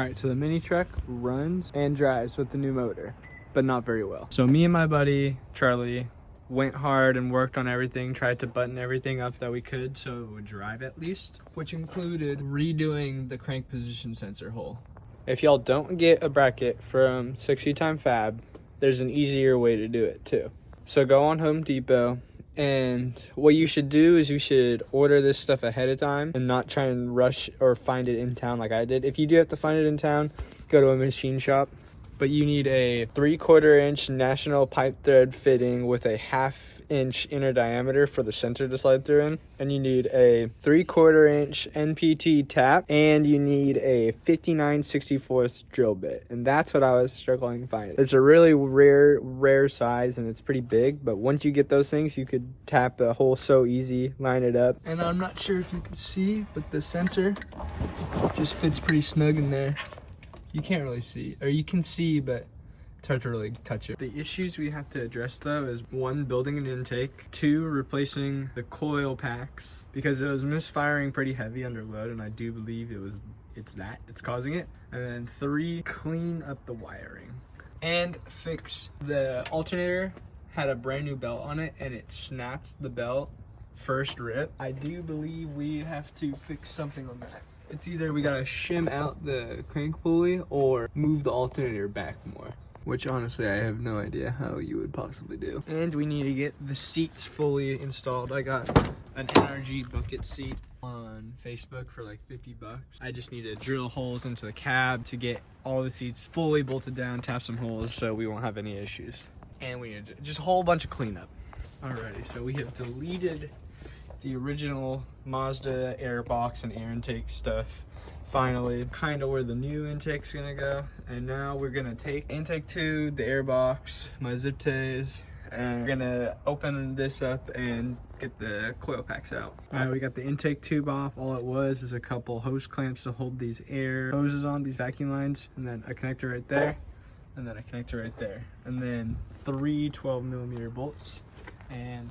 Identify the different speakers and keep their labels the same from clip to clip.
Speaker 1: right, so the mini truck runs and drives with the new motor, but not very well. So me and my buddy Charlie went hard and worked on everything, tried to button everything up that we could so it would drive at least, which included redoing the crank position sensor hole. If y'all don't get a bracket from 60 Time Fab, there's an easier way to do it too. So go on Home Depot, and what you should do is you should order this stuff ahead of time and not try and rush or find it in town like I did. If you do have to find it in town, go to a machine shop. But you need a 3/4 inch national pipe thread fitting with a 1/2 inch inner diameter for the sensor to slide through in. And you need a 3/4 inch NPT tap, and you need a 59/64 drill bit. And that's what I was struggling to find. It's a really rare size, and it's pretty big, but once you get those things, you could tap the hole so easy, line it up. And I'm not sure if you can see, but the sensor just fits pretty snug in there. You can't really see, or you can see, but it's hard to really touch it. The issues we have to address though is 1, building an intake, 2, replacing the coil packs because it was misfiring pretty heavy under load, and I do believe it's causing it. And then 3, clean up the wiring and fix the alternator. Had a brand new belt on it and it snapped the belt first rip. I do believe we have to fix something on that. It's either we gotta shim out the crank pulley or move the alternator back more, which honestly I have no idea how you would possibly do. And we need to get the seats fully installed. I got an NRG bucket seat on Facebook for like 50 bucks. I just need to drill holes into the cab to get all the seats fully bolted down, tap some holes so we won't have any issues. And we need to just a whole bunch of cleanup. Alrighty, so we have deleted the original Mazda air box and air intake stuff. Finally, kind of where the new intake's gonna go. And now we're gonna take intake tube, the air box, my zip ties, and we're gonna open this up and get the coil packs out. All right, we got the intake tube off. All it was is a couple hose clamps to hold these air hoses on, these vacuum lines, and then a connector right there, and then a connector right there, and then 3 12mm bolts, and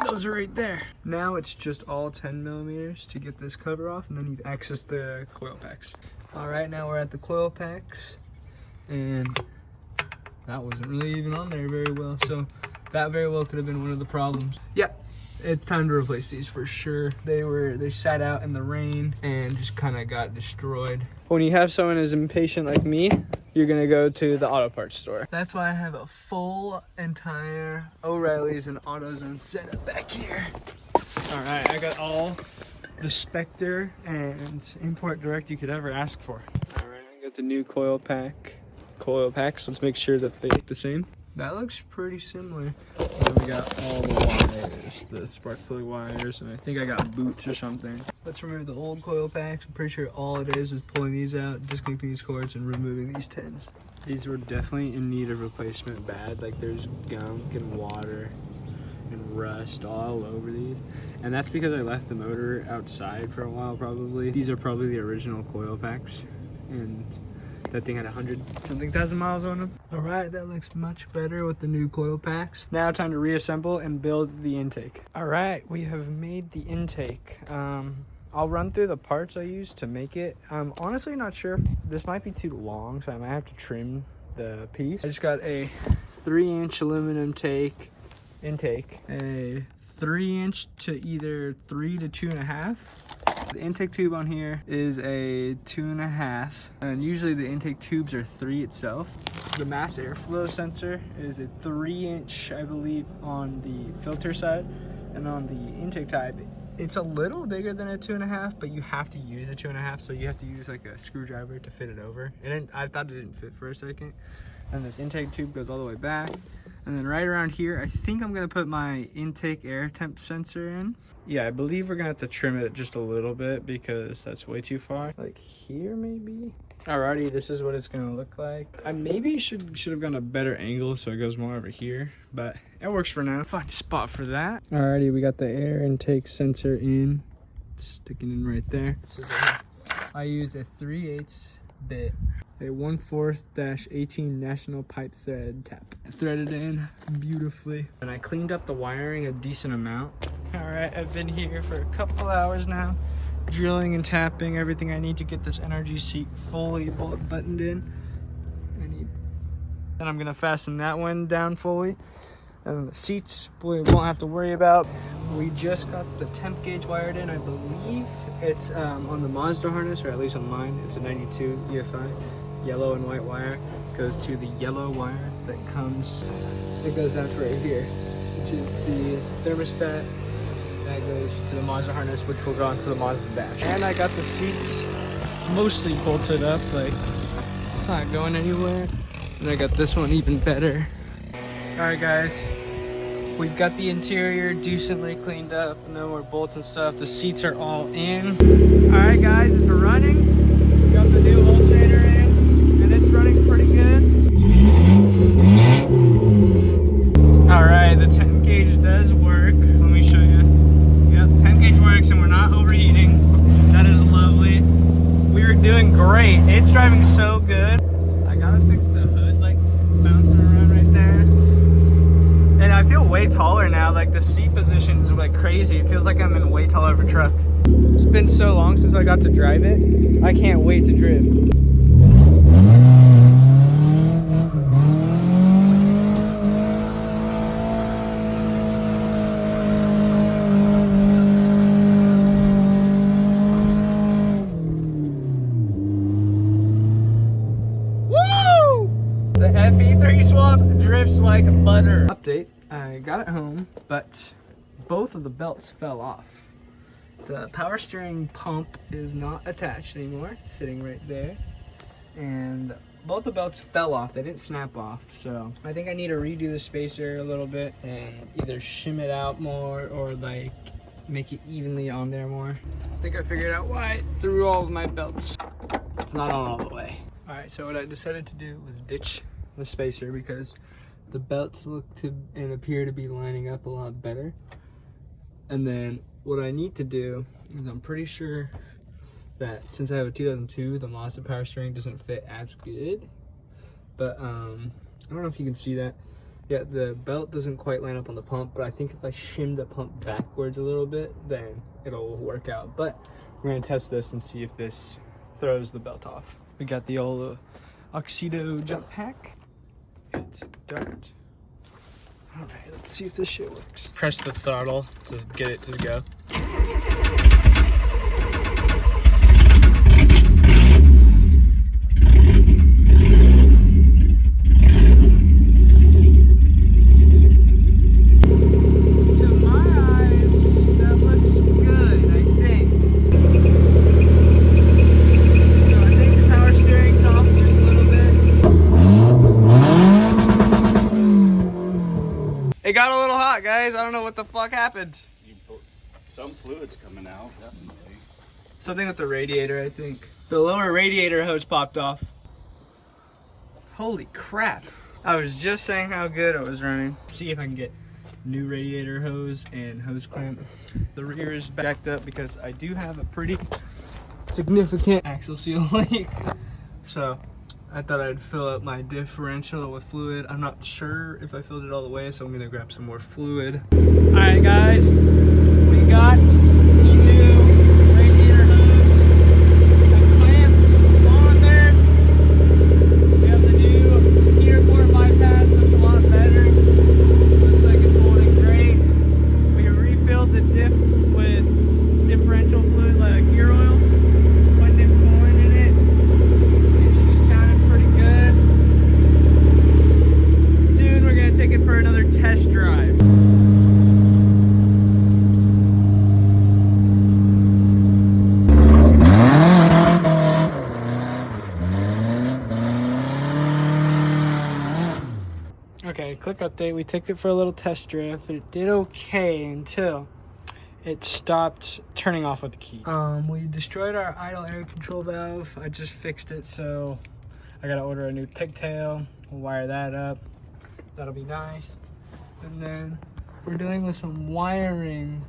Speaker 1: those are right there. Now it's just all 10mm to get this cover off, and then you've accessed the coil packs. All right, now we're at the coil packs, and that wasn't really even on there very well, so that very well could have been one of the problems. Yep, it's time to replace these for sure. They sat out in the rain and just kind of got destroyed. When you have someone as impatient like me, you're gonna go to the auto parts store. That's why I have a full entire O'Reilly's and AutoZone setup back here. All right, I got all the Spectre and Import Direct you could ever ask for. All right, I got the new coil packs. Let's make sure that they look the same. That looks pretty similar. And then we got all the wires, the spark plug wires, and I think I got boots or something. Let's remove the old coil packs. I'm pretty sure all it is pulling these out, disconnecting these cords, and removing these tins. These were definitely in need of replacement bad. Like there's gunk and water and rust all over these. And that's because I left the motor outside for a while probably. These are probably the original coil packs. And that thing had 100-something thousand miles on them. All right, that looks much better with the new coil packs. Now time to reassemble and build the intake. All right, we have made the intake. I'll run through the parts I used to make it. I'm honestly not sure if this might be too long, so I might have to trim the piece. I just got a 3-inch aluminum intake, a 3-inch to either 3 to 2.5. The intake tube on here is a 2.5, and usually the intake tubes are 3 itself. The mass airflow sensor is a 3-inch, I believe, on the filter side, and on the intake type, it's a little bigger than a 2.5, but you have to use a 2.5, so you have to use like a screwdriver to fit it over. And I thought it didn't fit for a second. And this intake tube goes all the way back. And then right around here, I think I'm gonna put my intake air temp sensor in. Yeah, I believe we're gonna have to trim it just a little bit because that's way too far. Like here, maybe? Alrighty, this is what it's gonna look like. I maybe should have gone a better angle so it goes more over here, but it works for now. Find a spot for that. Alrighty, we got the air intake sensor in. Sticking in right there. I used a 3/8 bit, a 1/4-18 national pipe thread tap. Threaded in beautifully. And I cleaned up the wiring a decent amount. All right, I've been here for a couple hours now, drilling and tapping everything I need to get this NRG seat fully buttoned in. And I'm gonna fasten that one down fully. And the seats we won't have to worry about. We just got the temp gauge wired in. I believe it's on the Mazda harness, or at least on mine. It's a 92 EFI, yellow and white wire. Goes to the yellow wire that comes, it goes out to right here, which is the thermostat. That goes to the Mazda harness, which will go onto the Mazda dash. And I got the seats mostly bolted up, like it's not going anywhere. And I got this one even better. All right, guys, we've got the interior decently cleaned up. No more bolts and stuff. The seats are all in. All right, guys, it's running. We got the new alternator in, and it's running pretty good. All right, the temp gauge does work. Let me show you. Yep, temp gauge works, and we're not overheating. That is lovely. We're doing great. It's driving so good. I gotta fix the hood, like bouncing around right there. And I feel way taller now. Like the seat position is like crazy. It feels like I'm in way taller of a truck. It's been so long since I got to drive it. I can't wait to drift. The FE3 swap drifts like butter. Update, I got it home, but both of the belts fell off. The power steering pump is not attached anymore, it's sitting right there. And both the belts fell off, they didn't snap off. So I think I need to redo the spacer a little bit and either shim it out more or like make it evenly on there more. I think I figured out why it threw all of my belts. It's not on all the way. All right, so what I decided to do was ditch the spacer because the belts look to and appear to be lining up a lot better. And then what I need to do is, I'm pretty sure that since I have a 2002, the Mazda power steering doesn't fit as good. But I don't know if you can see that. Yeah, the belt doesn't quite line up on the pump, but I think if I shim the pump backwards a little bit, then it'll work out. But we're gonna test this and see if this throws the belt off. We got the old Oxido jump pack. Hit start. All right, let's see if this shit works. Press the throttle to get it to go. It got a little hot, guys. I don't know what the fuck happened.
Speaker 2: Some fluid's coming out, definitely.
Speaker 1: Something with the radiator, I think. The lower radiator hose popped off. Holy crap. I was just saying how good it was running. See if I can get new radiator hose and hose clamp. The rear is backed up because I do have a pretty significant axle seal leak. So I thought I'd fill up my differential with fluid. I'm not sure if I filled it all the way, so I'm gonna grab some more fluid. All right, guys, we got the new radiator hose and clamps on there. We have the new heater port bypass, looks a lot better. Looks like it's holding great. We refilled the diff with differential fluid, like gear oil. Take it for another test drive. Okay, quick update. We took it for a little test drive. It did okay until it stopped turning off with the key. We destroyed our idle air control valve. I just fixed it, so I gotta order a new pigtail. We'll wire that up. That'll be nice. And then we're dealing with some wiring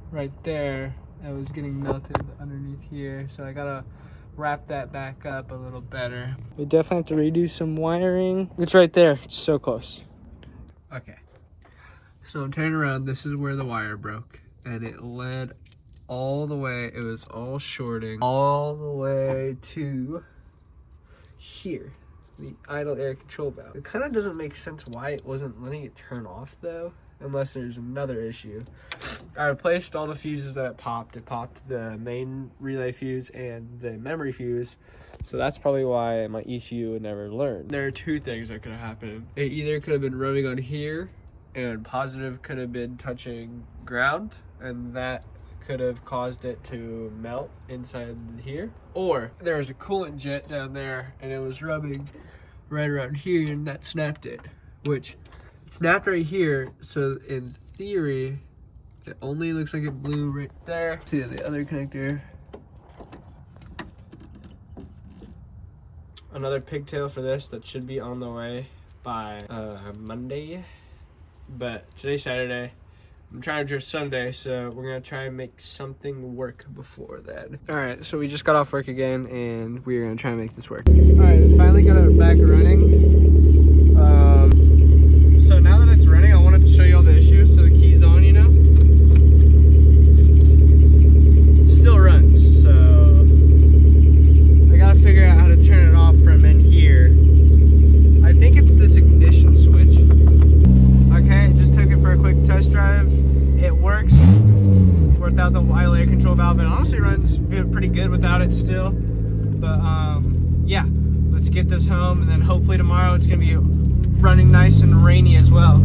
Speaker 1: right there that was getting melted underneath here. So I gotta wrap that back up a little better. We definitely have to redo some wiring. It's right there, it's so close. Okay, so turn around, this is where the wire broke and it led all the way. It was all shorting all the way to here, the idle air control valve. It kind of doesn't make sense why it wasn't letting it turn off though, unless there's another issue. I replaced all the fuses that it popped. It popped the main relay fuse and the memory fuse. So that's probably why my ECU would never learn. There are two things that could have happened. It either could have been running on here and positive could have been touching ground, and that could have caused it to melt inside here. Or there was a coolant jet down there and it was rubbing right around here and that snapped it, which it snapped right here. So in theory, it only looks like it blew right there. See the other connector. Another pigtail for this that should be on the way by Monday, but today's Saturday. I'm trying to drift Sunday, so we're gonna try and make something work before then. All right, so we just got off work again, and we're gonna try and make this work. All right, we finally got it back running. So now that it's running, I wanted to show you all the issues. So the key's on, you know. It still runs, so I gotta figure out how to turn it off from in here. I think it's this ignition switch. Okay, just took it for a quick test drive. It works without the idle air control valve. It honestly runs pretty good without it still. But yeah, let's get this home, and then hopefully tomorrow it's gonna be running nice and rainy as well.